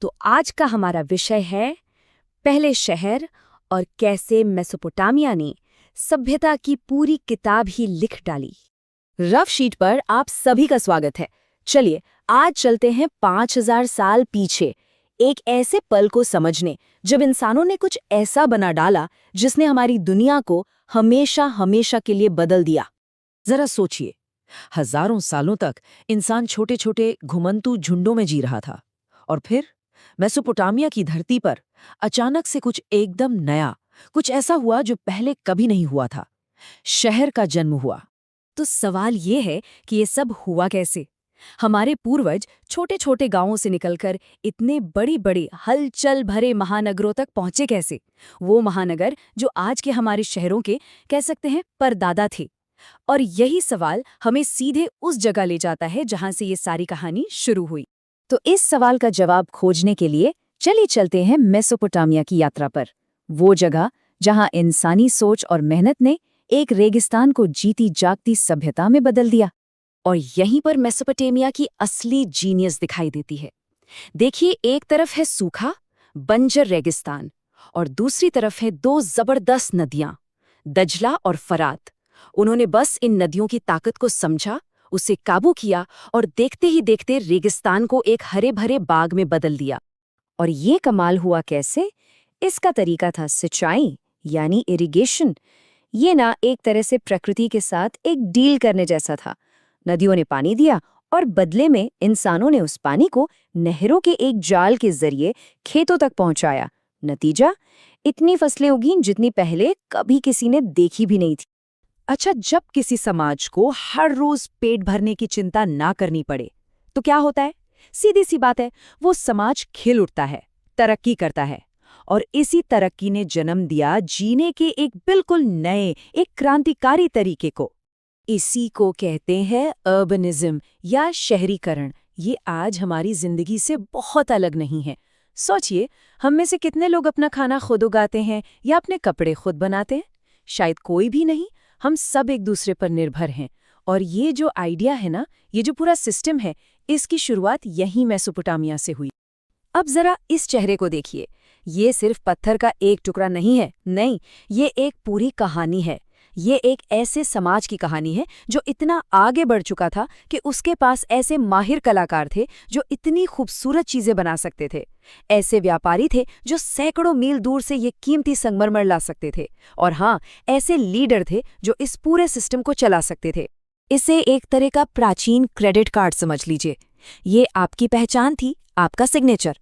तो आज का हमारा विषय है पहले शहर और कैसे मेसोपोटामिया ने सभ्यता की पूरी किताब ही लिख डाली। रफ शीट पर आप सभी का स्वागत है। चलिए आज चलते हैं 5000 साल पीछे, एक ऐसे पल को समझने जब इंसानों ने कुछ ऐसा बना डाला जिसने हमारी दुनिया को हमेशा हमेशा के लिए बदल दिया। जरा सोचिए, हजारों सालों तक इंसान छोटे छोटे घुमंतू झुंडों में जी रहा था, और फिर मेसोपोटामिया की धरती पर अचानक से कुछ एकदम नया, कुछ ऐसा हुआ जो पहले कभी नहीं हुआ था। शहर का जन्म हुआ। तो सवाल ये है कि ये सब हुआ कैसे? हमारे पूर्वज छोटे छोटे गांवों से निकलकर इतने बड़ी बड़ी हलचल भरे महानगरों तक पहुंचे कैसे? वो महानगर जो आज के हमारे शहरों के कह सकते हैं परदादा थे। और यही सवाल हमें सीधे उस जगह ले जाता है जहां से ये सारी कहानी शुरू हुई। तो इस सवाल का जवाब खोजने के लिए चलिए चलते हैं मेसोपोटामिया की यात्रा पर, वो जगह जहां इंसानी सोच और मेहनत ने एक रेगिस्तान को जीती जागती सभ्यता में बदल दिया। और यहीं पर मेसोपोटामिया की असली जीनियस दिखाई देती है। देखिए, एक तरफ है सूखा बंजर रेगिस्तान और दूसरी तरफ है दो जबरदस्त नदियां, दजला और फरात। उन्होंने बस इन नदियों की ताकत को समझा, उसे काबू किया और देखते ही देखते रेगिस्तान को एक हरे भरे बाग में बदल दिया। और ये कमाल हुआ कैसे? इसका तरीका था सिंचाई, यानी इरिगेशन। ये ना एक तरह से प्रकृति के साथ एक डील करने जैसा था। नदियों ने पानी दिया और बदले में इंसानों ने उस पानी को नहरों के एक जाल के जरिए खेतों तक पहुंचाया। नतीजा, इतनी फसलें उगीं जितनी पहले कभी किसी ने देखी भी नहीं थी। अच्छा, जब किसी समाज को हर रोज पेट भरने की चिंता ना करनी पड़े तो क्या होता है? सीधी सी बात है, वो समाज खिल उठता है, तरक्की करता है। और इसी तरक्की ने जन्म दिया जीने के एक बिल्कुल नए, एक क्रांतिकारी तरीके को। इसी को कहते हैं अर्बनिज्म या शहरीकरण। ये आज हमारी जिंदगी से बहुत अलग नहीं है। सोचिए, हम में से कितने लोग अपना खाना खुद उगाते हैं या अपने कपड़े खुद बनाते हैं? शायद कोई भी नहीं। हम सब एक दूसरे पर निर्भर हैं। और ये जो आइडिया है ना, ये जो पूरा सिस्टम है, इसकी शुरुआत यहीं मेसोपोटामिया से हुई। अब जरा इस चेहरे को देखिए। ये सिर्फ पत्थर का एक टुकड़ा नहीं है, नहीं, ये एक पूरी कहानी है। ये एक ऐसे समाज की कहानी है जो इतना आगे बढ़ चुका था कि उसके पास ऐसे माहिर कलाकार थे जो इतनी खूबसूरत चीजें बना सकते थे। ऐसे व्यापारी थे जो सैकड़ों मील दूर से ये कीमती संगमरमर ला सकते थे। और हाँ, ऐसे लीडर थे जो इस पूरे सिस्टम को चला सकते थे। इसे एक तरह का प्राचीन क्रेडिट कार्ड समझ लीजिए। ये आपकी पहचान थी, आपका सिग्नेचर।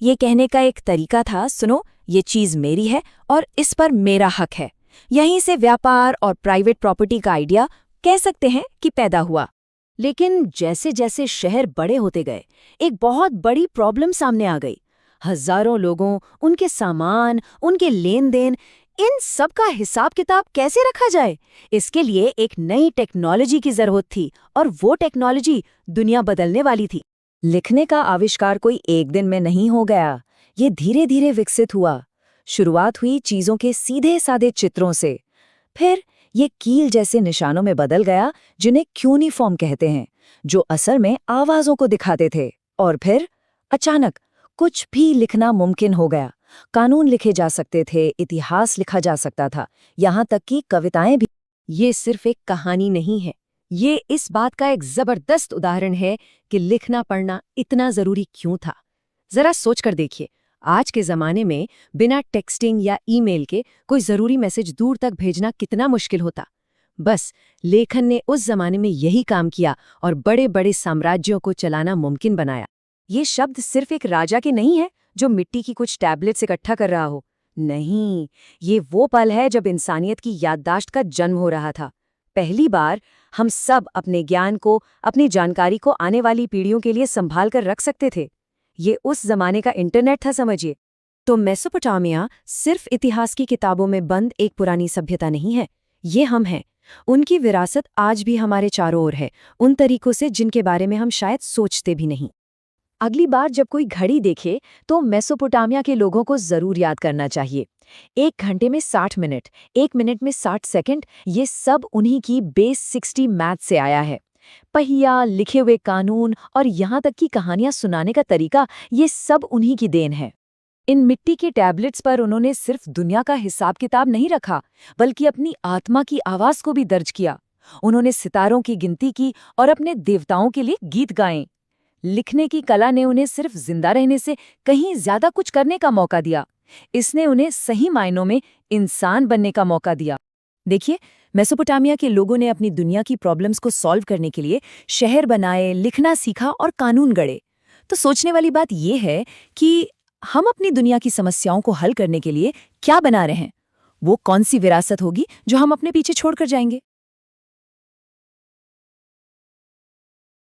ये कहने का एक तरीका था, सुनो, ये चीज मेरी है और इस पर मेरा हक है। यहीं से व्यापार और प्राइवेट प्रॉपर्टी का आइडिया कह सकते हैं कि पैदा हुआ। लेकिन जैसे जैसे शहर बड़े होते गए, एक बहुत बड़ी प्रॉब्लम सामने आ गई। हजारों लोगों, उनके सामान, उनके लेन देन, इन सब का हिसाब किताब कैसे रखा जाए? इसके लिए एक नई टेक्नोलॉजी की जरूरत थी, और वो टेक्नोलॉजी दुनिया बदलने वाली थी। लिखने का आविष्कार कोई एक दिन में नहीं हो गया। ये धीरे धीरे विकसित हुआ। शुरुआत हुई चीजों के सीधे साधे चित्रों से, फिर ये कील जैसे निशानों में बदल गया जिन्हें क्यूनिफॉर्म कहते हैं, जो असल में आवाजों को दिखाते थे। और फिर अचानक कुछ भी लिखना मुमकिन हो गया। कानून लिखे जा सकते थे, इतिहास लिखा जा सकता था, यहाँ तक कि कविताएं भी। ये सिर्फ एक कहानी नहीं है, ये इस बात का एक जबरदस्त उदाहरण है कि लिखना पढ़ना इतना जरूरी क्यों था। जरा सोचकर देखिए, आज के जमाने में बिना टेक्सटिंग या ईमेल के कोई जरूरी मैसेज दूर तक भेजना कितना मुश्किल होता। बस लेखन ने उस जमाने में यही काम किया और बड़े बड़े साम्राज्यों को चलाना मुमकिन बनाया। ये शब्द सिर्फ एक राजा के नहीं है जो मिट्टी की कुछ टैबलेट्स इकट्ठा कर रहा हो। नहीं, ये वो पल है जब इंसानियत की याददाश्त का जन्म हो रहा था। पहली बार हम सब अपने ज्ञान को, अपनी जानकारी को आने वाली पीढ़ियों के लिए संभाल कर रख सकते थे। ये उस जमाने का इंटरनेट था, समझिए। तो मेसोपोटामिया सिर्फ इतिहास की किताबों में बंद एक पुरानी सभ्यता नहीं है, ये हम हैं। उनकी विरासत आज भी हमारे चारों ओर है, उन तरीकों से जिनके बारे में हम शायद सोचते भी नहीं। अगली बार जब कोई घड़ी देखे तो मेसोपोटामिया के लोगों को जरूर याद करना चाहिए। 1 घंटे में 60 मिनट, 1 मिनट में 60 सेकंड, ये सब उन्हीं की बेस 60 मैथ से आया है। पहिया, लिखे हुए कानून और यहाँ तक कि कहानियां सुनाने का तरीका, ये सब उन्हीं की देन है। इन मिट्टी के टैबलेट्स पर उन्होंने सिर्फ दुनिया का हिसाब किताब नहीं रखा, बल्कि अपनी आत्मा की आवाज को भी दर्ज किया। उन्होंने सितारों की गिनती की और अपने देवताओं के लिए गीत गाए। लिखने की कला ने उन्हें सिर्फ जिंदा रहने से कहीं ज्यादा कुछ करने का मौका दिया। इसने उन्हें सही मायनों में इंसान बनने का मौका दिया। देखिए, मेसोपोटामिया के लोगों ने अपनी दुनिया की प्रॉब्लम्स को सॉल्व करने के लिए शहर बनाए, लिखना सीखा और कानून गढ़े। तो सोचने वाली बात यह है कि हम अपनी दुनिया की समस्याओं को हल करने के लिए क्या बना रहे हैं? वो कौन सी विरासत होगी जो हम अपने पीछे छोड़कर जाएंगे?